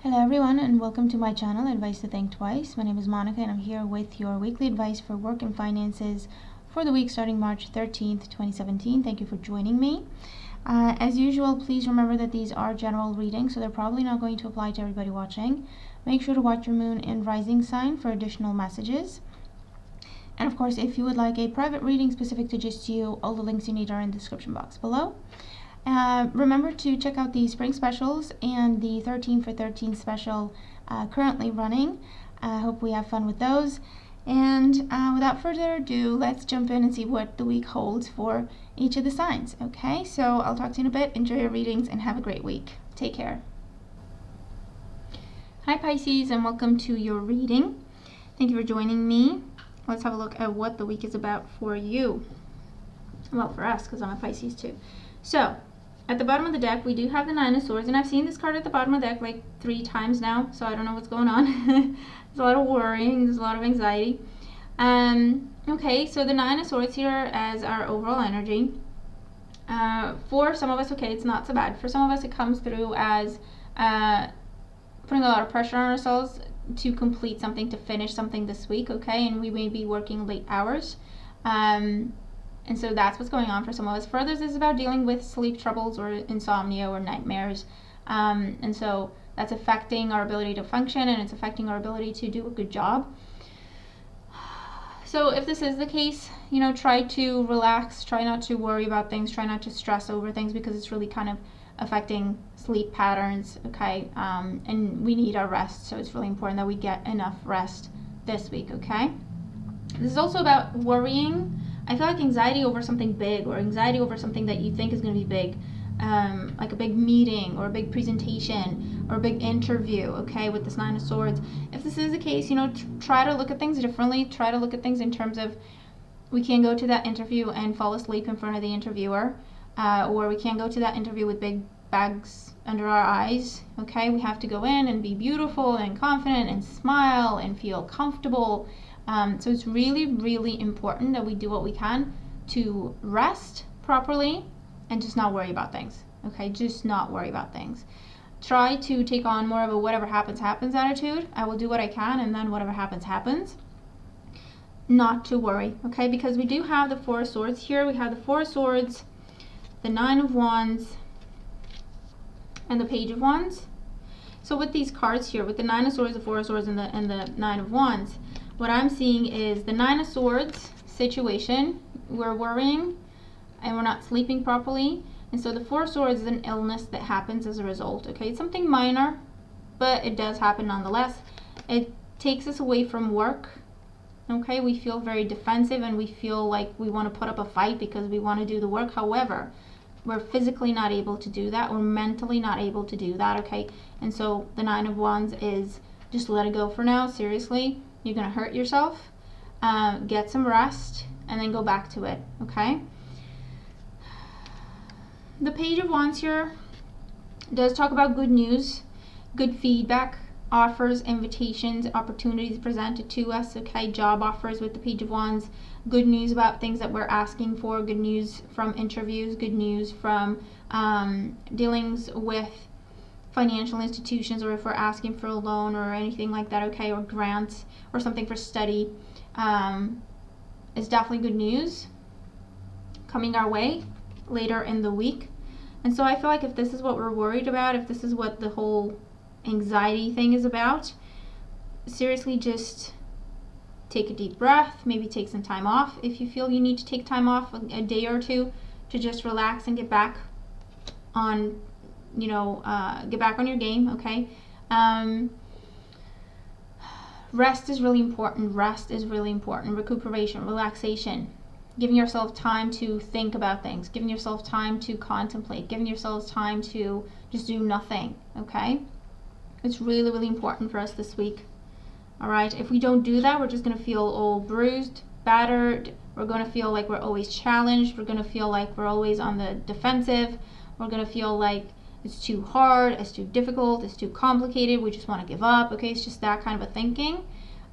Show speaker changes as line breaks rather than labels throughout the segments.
Hello everyone and welcome to my channel, Advice to Think Twice. My name is Monica and I'm here with your weekly advice for work and finances for the week starting March 13th, 2017. Thank you for joining me. As usual, please remember that these are general readings, so they're probably not going to apply to everybody watching. Make sure to watch your moon and rising sign for additional messages. And of course, if you would like a private reading specific to just you, all the links you need are in the description box below. Remember to check out the spring specials and the 13 for 13 special currently running. I hope we have fun with those. And without further ado, let's jump in and see what the week holds for each of the signs. Okay, so I'll talk to you in a bit. Enjoy your readings and have a great week. Take care. Hi Pisces and welcome to your reading. Thank you for joining me. Let's have a look at what the week is about for you. Well, for us, because I'm a Pisces too. So, at the bottom of the deck, we do have the Nine of Swords, and I've seen this card at the bottom of the deck like 3 times now, so I don't know what's going on. There's a lot of worrying, there's a lot of anxiety. Okay, so the Nine of Swords here as our overall energy. For some of us, okay, it's not so bad. For some of us, it comes through as putting a lot of pressure on ourselves to complete something, to finish something this week, okay, and we may be working late hours. And so that's what's going on for some of us. For others, this is about dealing with sleep troubles or insomnia or nightmares. And so that's affecting our ability to function, and it's affecting our ability to do a good job. So if this is the case, you know, try to relax, try not to worry about things, try not to stress over things, because it's really kind of affecting sleep patterns, okay? And we need our rest, so it's really important that we get enough rest this week, okay? This is also about worrying. I feel like anxiety over something big, or anxiety over something that you think is going to be big, like a big meeting or a big presentation or a big interview, okay, with this Nine of Swords. If this is the case, you know, try to look at things differently. Try to look at things in terms of, we can't go to that interview and fall asleep in front of the interviewer, or we can't go to that interview with big bags under our eyes, okay? We have to go in and be beautiful and confident and smile and feel comfortable. So it's really, really important that we do what we can to rest properly and just not worry about things, okay? Just not worry about things. Try to take on more of a whatever happens, happens attitude. I will do what I can, and then whatever happens, happens. Not to worry, okay? Because we do have the Four of Swords here. We have the Four of Swords, the Nine of Wands, and the Page of Wands. So with these cards here, with the Nine of Swords, the Four of Swords, and the Nine of Wands, what I'm seeing is the Nine of Swords situation. We're worrying and we're not sleeping properly. And so the Four of Swords is an illness that happens as a result. Okay, it's something minor, but it does happen nonetheless. It takes us away from work. Okay, we feel very defensive and we feel like we want to put up a fight because we want to do the work. However, we're physically not able to do that. We're mentally not able to do that. Okay, and so the Nine of Wands is just let it go for now. Seriously. You're going to hurt yourself, get some rest, and then go back to it, okay? The Page of Wands here does talk about good news, good feedback, offers, invitations, opportunities presented to us, okay? Job offers with the Page of Wands, good news about things that we're asking for, good news from interviews, good news from dealings with financial institutions, or if we're asking for a loan or anything like that, okay, or grants or something for study, is definitely good news coming our way later in the week. And so I feel like if this is what we're worried about, if this is what the whole anxiety thing is about, seriously, just take a deep breath, maybe take some time off if you feel you need to take time off, a day or two, to just relax and get back on, you know, get back on your game, okay? Rest is really important. Rest is really important. Recuperation, relaxation, giving yourself time to think about things, giving yourself time to contemplate, giving yourself time to just do nothing, okay? It's really, really important for us this week, all right? If we don't do that, we're just going to feel all bruised, battered. We're going to feel like we're always challenged. We're going to feel like we're always on the defensive. We're going to feel like it's too hard, it's too difficult, it's too complicated, we just want to give up, okay? It's just that kind of a thinking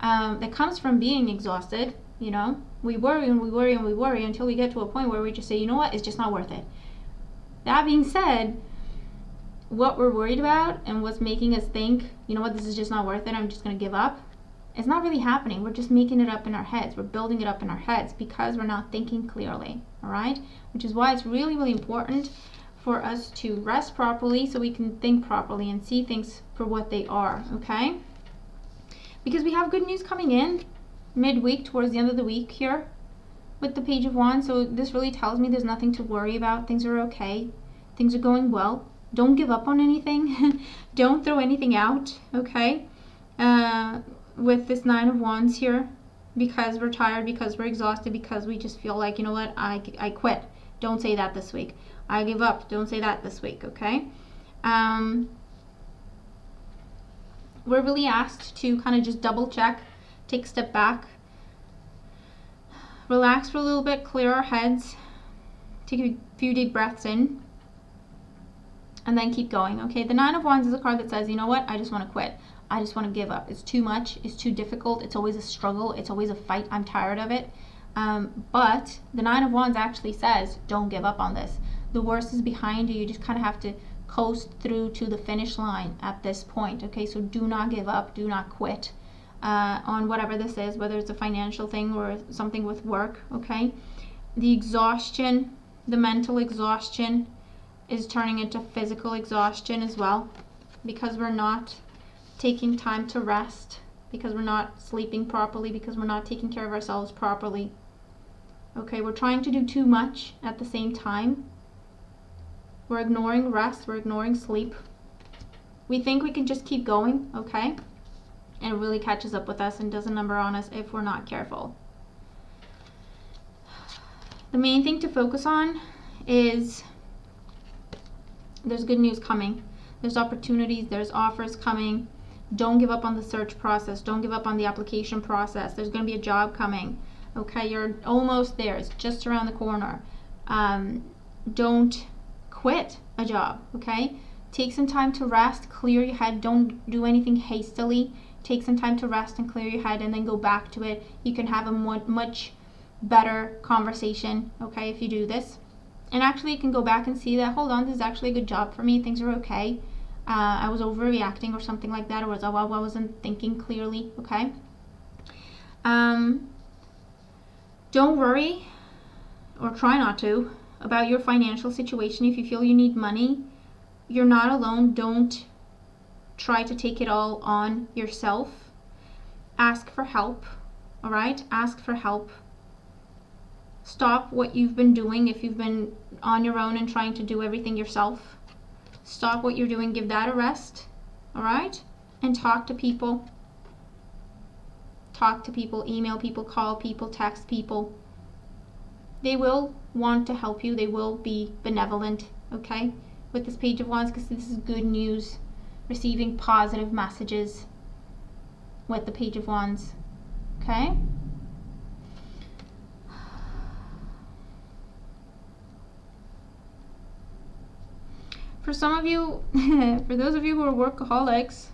that comes from being exhausted, you know? We worry and we worry and we worry until we get to a point where we just say, you know what, it's just not worth it. That being said, what we're worried about and what's making us think, you know what, this is just not worth it, I'm just going to give up, it's not really happening. We're just making it up in our heads. We're building it up in our heads because we're not thinking clearly, all right? Which is why it's really, really important for us to rest properly so we can think properly and see things for what they are, okay? Because we have good news coming in midweek, towards the end of the week here with the Page of Wands. So this really tells me there's nothing to worry about. Things are okay. Things are going well. Don't give up on anything. Don't throw anything out, okay? With this Nine of Wands here, because we're tired, because we're exhausted, because we just feel like, you know what, I quit. Don't say that this week. I give up. Don't say that this week, okay? We're really asked to kind of just double check, take a step back, relax for a little bit, clear our heads, take a few deep breaths in, and then keep going, okay? The Nine of Wands is a card that says, you know what, I just want to quit. I just want to give up. It's too much. It's too difficult. It's always a struggle. It's always a fight. I'm tired of it. But the Nine of Wands actually says, don't give up on this. The worst is behind you. You just kind of have to coast through to the finish line at this point, okay? So do not give up. Do not quit on whatever this is, whether it's a financial thing or something with work, okay? The exhaustion, the mental exhaustion is turning into physical exhaustion as well, because we're not taking time to rest, because we're not sleeping properly, because we're not taking care of ourselves properly. Okay, we're trying to do too much at the same time. We're ignoring rest, we're ignoring sleep. We think we can just keep going, okay? And it really catches up with us and does a number on us if we're not careful. The main thing to focus on is there's good news coming. There's opportunities, there's offers coming. Don't give up on the search process. Don't give up on the application process. There's going to be a job coming. Okay, you're almost there. It's just around the corner. Don't quit a job, okay? Take some time to rest, clear your head. Don't do anything hastily. Take some time to rest and clear your head and then go back to it. You can have a much better conversation, okay, if you do this. And actually you can go back and see that, hold on, this is actually a good job for me. Things are okay. I was overreacting or something like that, or I wasn't thinking clearly, okay? Don't worry, or try not to, about your financial situation. If you feel you need money, you're not alone. Don't try to take it all on yourself. Ask for help, all right? Ask for help. Stop what you've been doing if you've been on your own and trying to do everything yourself. Stop what you're doing, give that a rest, all right? And talk to people. Talk to people, email people, call people, text people. They will want to help you. They will be benevolent, okay? With this Page of Wands, because this is good news. Receiving positive messages with the Page of Wands, okay? For some of you, for those of you who are workaholics,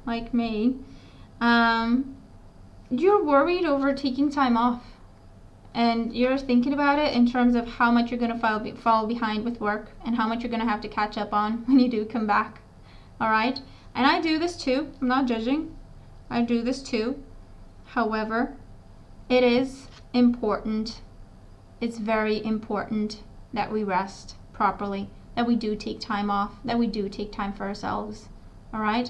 like me, you're worried over taking time off. And you're thinking about it in terms of how much you're going to fall behind with work and how much you're going to have to catch up on when you do come back. All right? And I do this too. I'm not judging. I do this too. However, it is important. It's very important that we rest properly, that we do take time off, that we do take time for ourselves. All right?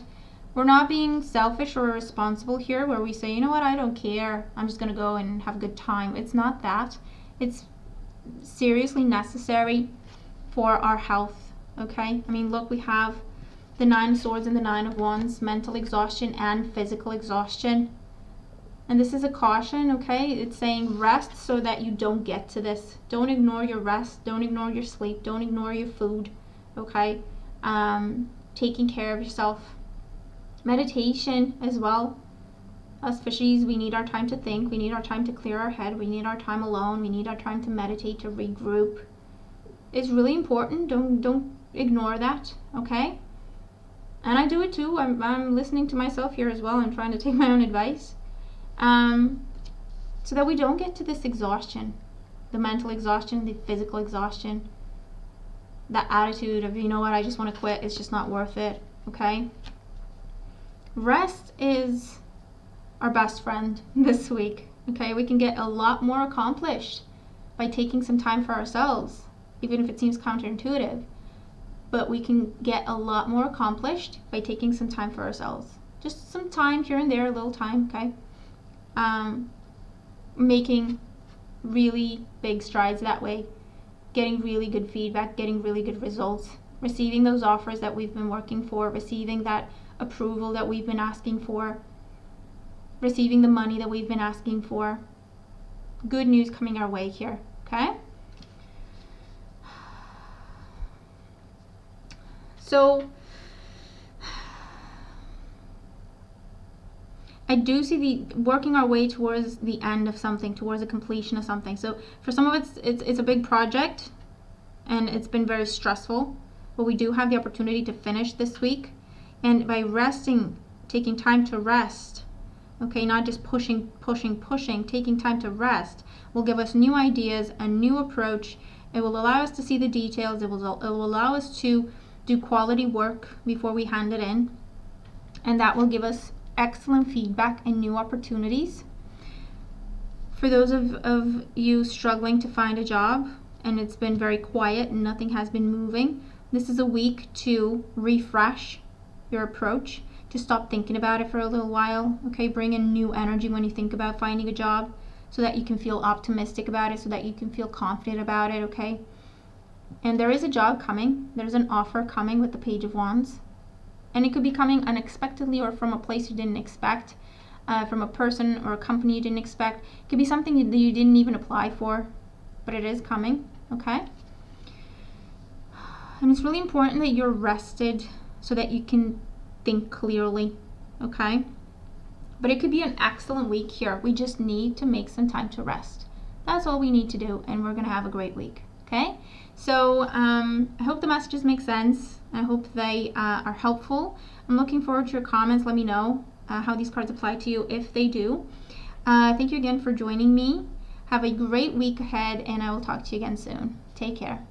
We're not being selfish or irresponsible here where we say, you know what, I don't care. I'm just going to go and have a good time. It's not that. It's seriously necessary for our health, okay? I mean, look, we have the Nine of Swords and the Nine of Wands, mental exhaustion and physical exhaustion. And this is a caution, okay? It's saying rest so that you don't get to this. Don't ignore your rest. Don't ignore your sleep. Don't ignore your food, okay? Taking care of yourself. Meditation as well. Us fishies, we need our time to think. We need our time to clear our head. We need our time alone. We need our time to meditate, to regroup. It's really important. Don't ignore that, okay? And I do it too. I'm listening to myself here as well. I'm trying to take my own advice. So that we don't get to this exhaustion, the mental exhaustion, the physical exhaustion. that attitude of, you know what, I just want to quit, it's just not worth it, okay? Rest is our best friend this week, okay? We can get a lot more accomplished by taking some time for ourselves, even if it seems counterintuitive. But we can get a lot more accomplished by taking some time for ourselves. Just some time here and there, a little time, okay? Making really big strides that way, getting really good feedback, getting really good results, receiving those offers that we've been working for, receiving that approval that we've been asking for, receiving the money that we've been asking for. Good news coming our way here, okay? So I do see the working our way towards the end of something, towards the completion of something. So for some of it's a big project and it's been very stressful, but we do have the opportunity to finish this week. And by resting, taking time to rest, okay, not just pushing, taking time to rest will give us new ideas, a new approach. It will allow us to see the details. It will allow us to do quality work before we hand it in. And that will give us excellent feedback and new opportunities. For those of you struggling to find a job and it's been very quiet and nothing has been moving, this is a week to refresh your approach, to stop thinking about it for a little while, okay? Bring in new energy when you think about finding a job so that you can feel optimistic about it, so that you can feel confident about it, okay? And there is a job coming. There's an offer coming with the Page of Wands. And it could be coming unexpectedly or from a place you didn't expect, from a person or a company you didn't expect. It could be something that you didn't even apply for, but it is coming, okay? And it's really important that you're rested so that you can think clearly, okay? But it could be an excellent week here. We just need to make some time to rest. That's all we need to do, and we're going to have a great week, okay? So I hope the messages make sense. I hope they are helpful. I'm looking forward to your comments. Let me know how these cards apply to you if they do. Thank you again for joining me. Have a great week ahead, and I will talk to you again soon. Take care.